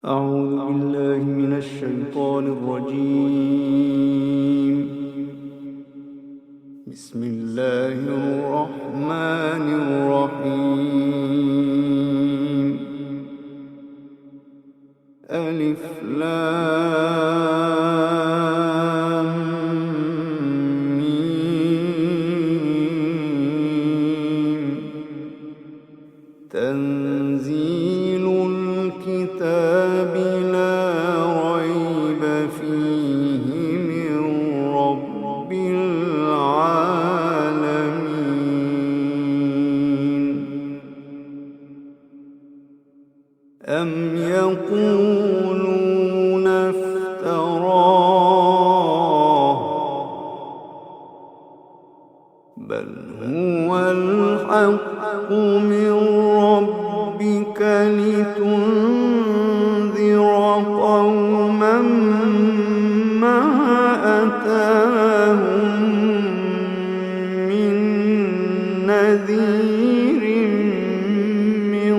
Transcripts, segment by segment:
أعوذ بالله من الشيطان الرجيم. بسم الله الرحمن الرحيم. ألف لام ميم. تنزيل الكتاب لا ريب فيه من رب العالمين. أم يقولون افتراه، بل هو الحق من ربك لتنذر قوما ما أتاهم من نذير من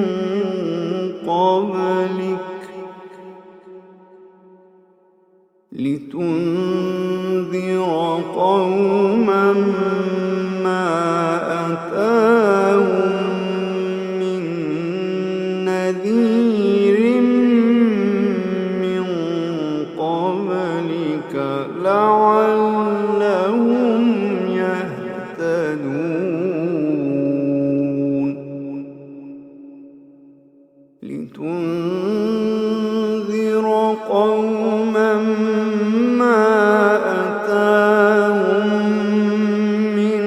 قبلك لعلهم يهتدون. لتنذر قوما ما أتاهم من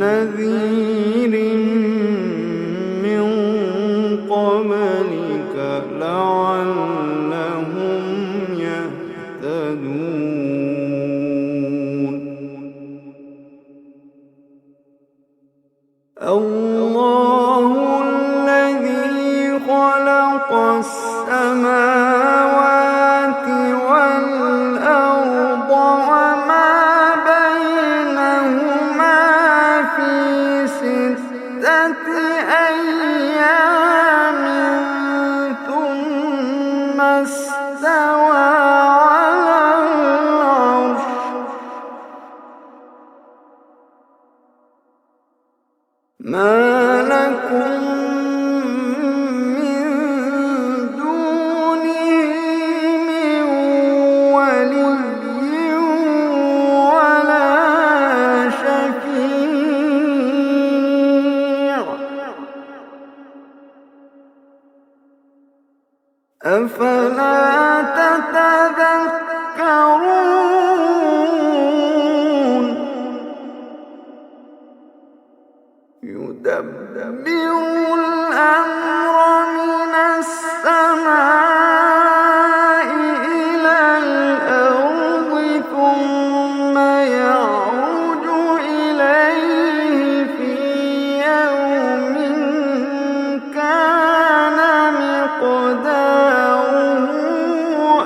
نذير من قبلك لعلهم يهتدون. الله الذي خلق السماوات والأرض وما بينهما في 6 أيام ثم استوى على العرش. ما لكم من دونه من ولي ولا شفيع، أفلا تتذكرون. يدبر الأمر من السماء إلى الأرض ثم يعرج إليه في يوم كان مقداره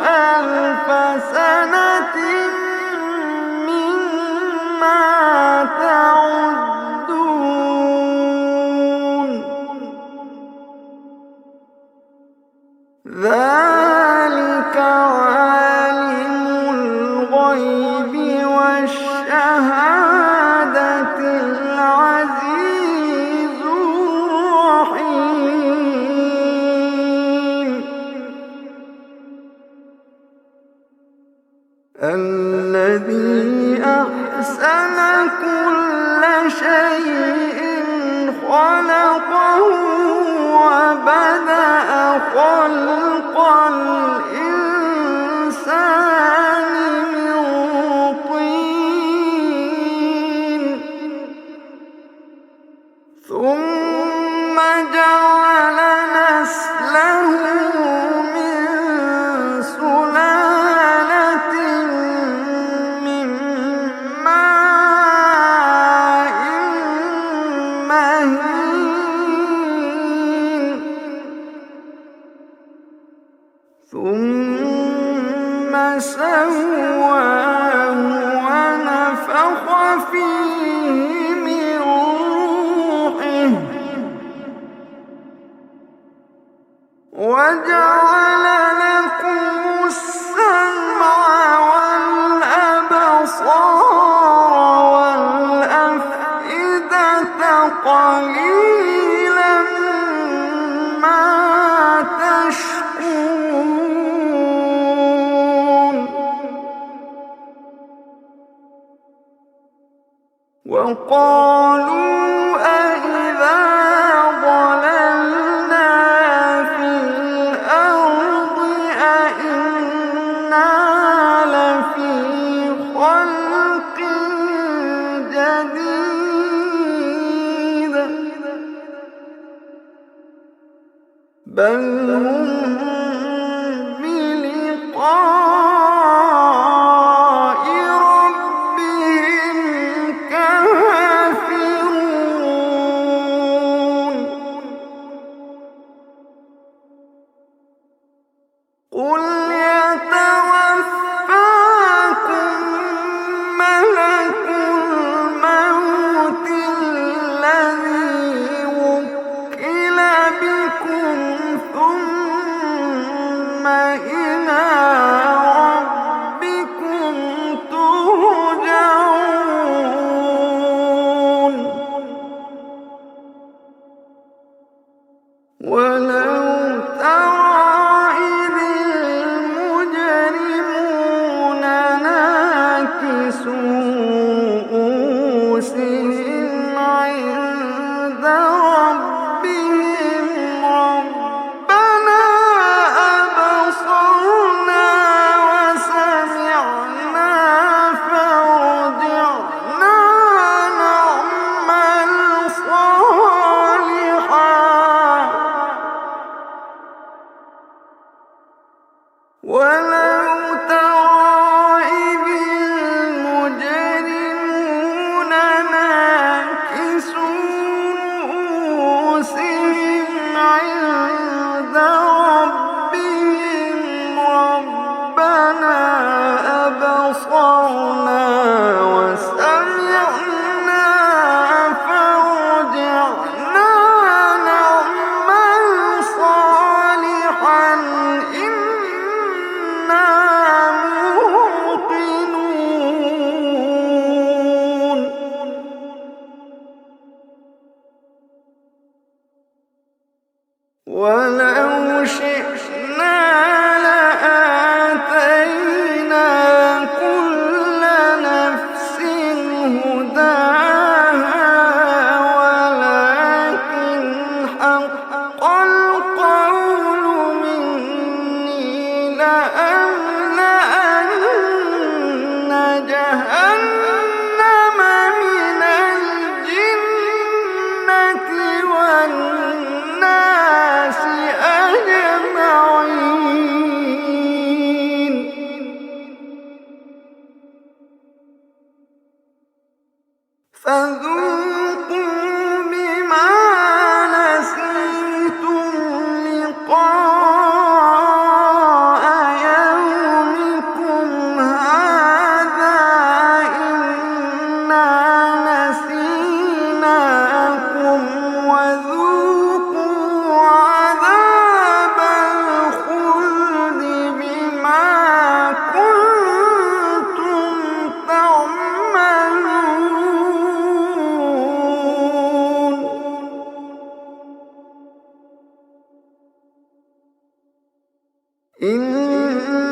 1000 سنة مما تعدون. ذلك عالم الغيب والشهادة العزيز الرحيم. الذي أحسن كل شيء خلقه وبدأ خلق الإنسان من طين ثم جعل نسله من سلالة من ماء مهين ثم سواه ونفخ فيه من روحه وجعل لكم السمع والأبصار والأفئدة قليلا ما تشكرون وقالوا أإذا ضللنا في الأرض أإنا لفي خلق جديد بل هم بلقاء ربهم كافرون قل يتوفاكم ملك الموت الذي وكل بكم ثم إلى ربكم ترجعون ولو ترى إذ المجرمون ناكسوا رؤوسهم عند ربهم ربنا أبصرنا وسمعنا فارجعنا نعمل صالحا ولو ترى إذ المجرمون ناكسوا رؤوسهم عند ربهم ربنا أبصرنا وسمعنا فارجعنا نعمل صالحا إنا موقنون ولو شئنا لآتينا كل نفس هداها ولكن حق القول مني لأملأن جهنم من الجنة والناس أجمعين فذوقوا بما نسيتم لقاء يومكم هذا إنا نسيناكم وذوقوا عذاب الخلد بما كنتم تعملون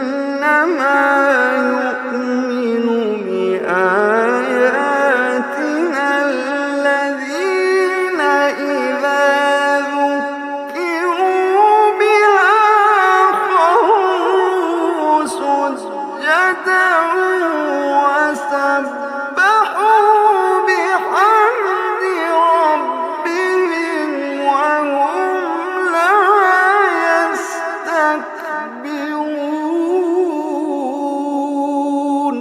إنما يؤمن بآياتنا الذين إذا ذكروا بها خروا سجدا وسبحوا بحمد ربهم وهم لا يستكبرون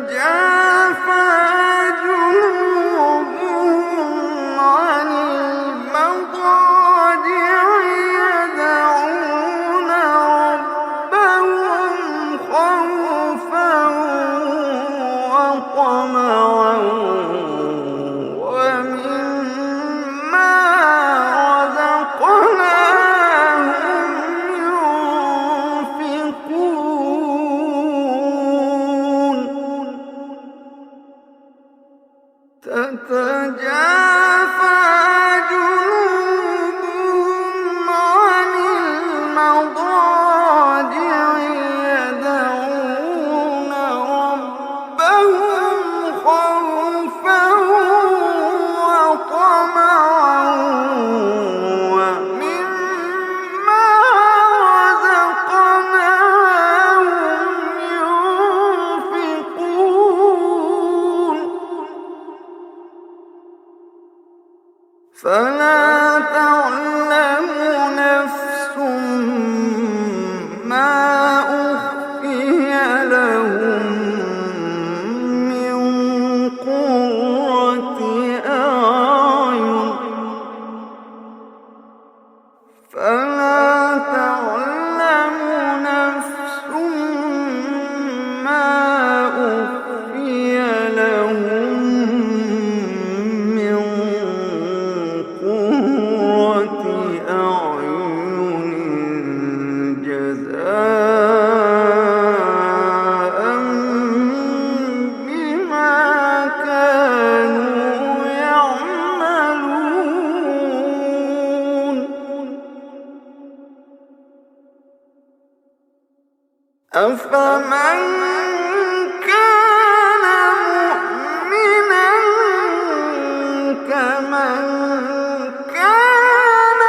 تتجافى جنوبهم عن المضاجع يدعون ربهم خوفا وطمعا ومما جنوبهم عن المضاجع يدعون ربهم خوفا وطمعا ومما رزقناهم ينفقون فلا تعلم نفس ما أخفي لهم من قرة أعين فلا تعلم نفس ما أخفي لهم من قرة أعين جزاء بما كانوا يعملون أفمن كان مؤمنا كمن كان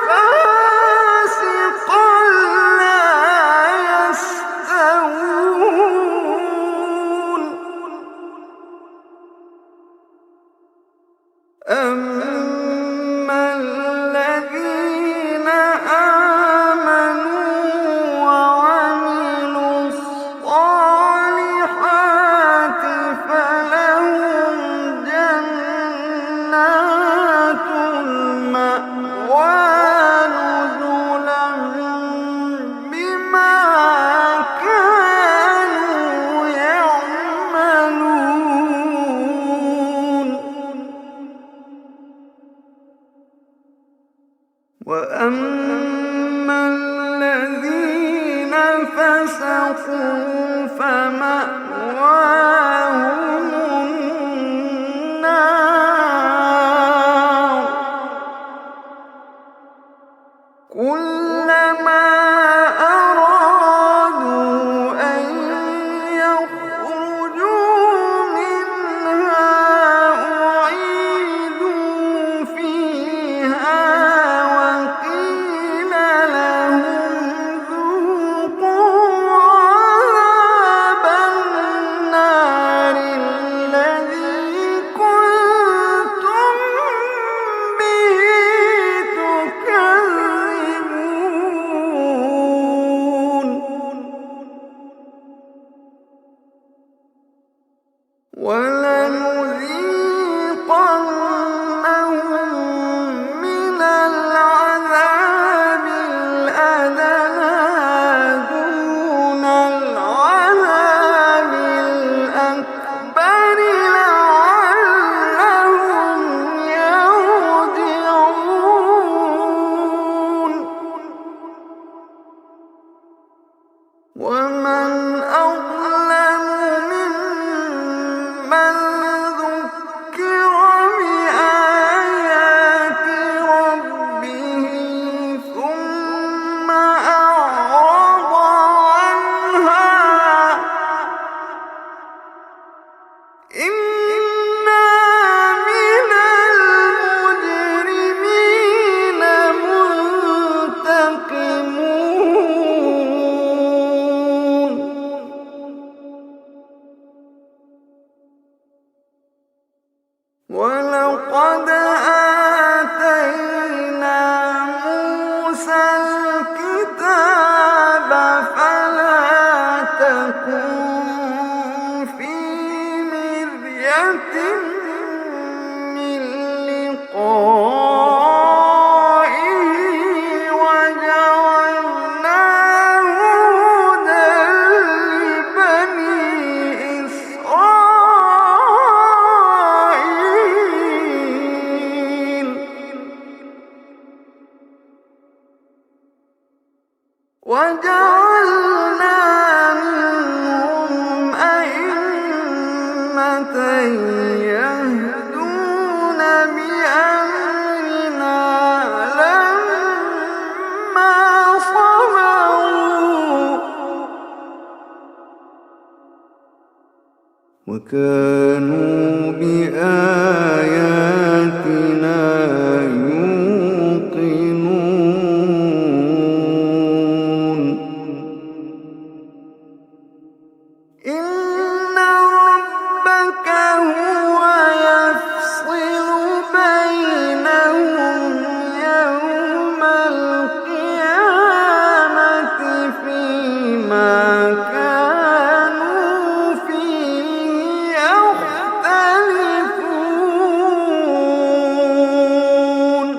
فاسقا لا يستوون أما الذين آمنوا وعملوا الصالحات فلهم جنات المأوى نزلا بما كانوا يعملون وأما الذين فسقوا فمأواهم النار كلما أرادوا أن يخرجوا منها أعيدوا فيها وقيل لهم ذوقوا عذاب النار الذي كنتم به تكذبون ولنذيقنهم من العذاب الأدنى دون العذاب الأكبر لعلهم يرجعون ومن أظلم ممن ذكر بآيات ربه ثم أعرض عنها إنا من المجرمين منتقمون ولقد آتينا موسى الكتاب فلا تكن في مرية من لقائه وجعلناه هدى لبني إسرائيل وجعلنا منهم أئمة يهدون بأمرنا لما صبروا وكانوا بآياتنا يوقنون إن ربك هو يفصل بينهم يوم القيامة فيما كانوا فيه يختلفون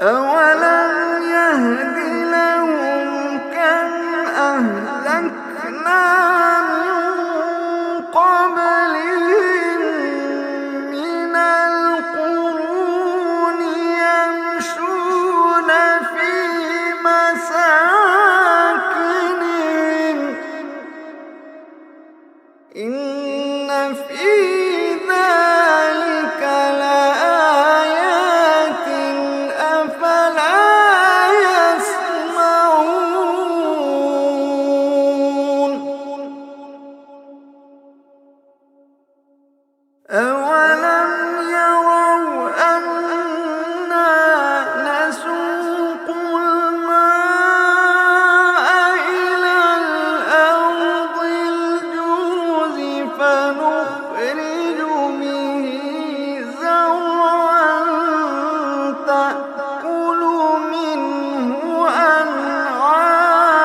أولم يهد لهم كم أهلكنا من قبلهم من القرون يمشون في مساكنهم إن في ذلك لآيات أفلا يسمعون أولم يروا أنا نسوق الماء إلى الأرض الجرز فنخرج به زرعا تأكل منه أنعامهم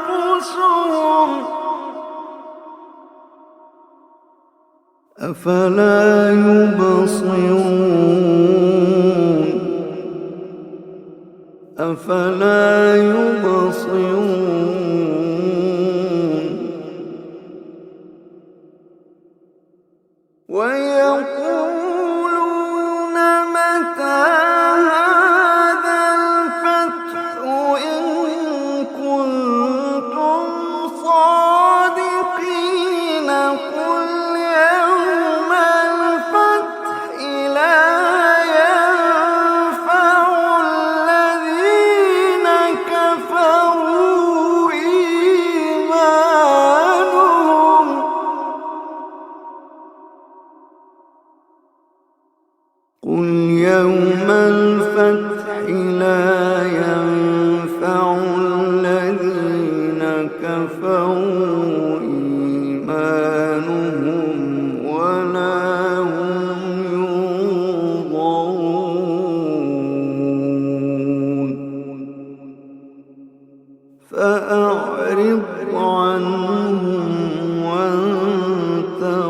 وأنفسهم أفلا يبصرون أفلا يبصرون ويقولون متى هذا الفتح إن كنتم صادقين قل يوم الفتح لا ينفع الذين كفروا إيمانهم قل يوم الفتح لا ينفع الذين كفروا إيمانهم ولا هم ينظرون فأعرض عنهم وانتظر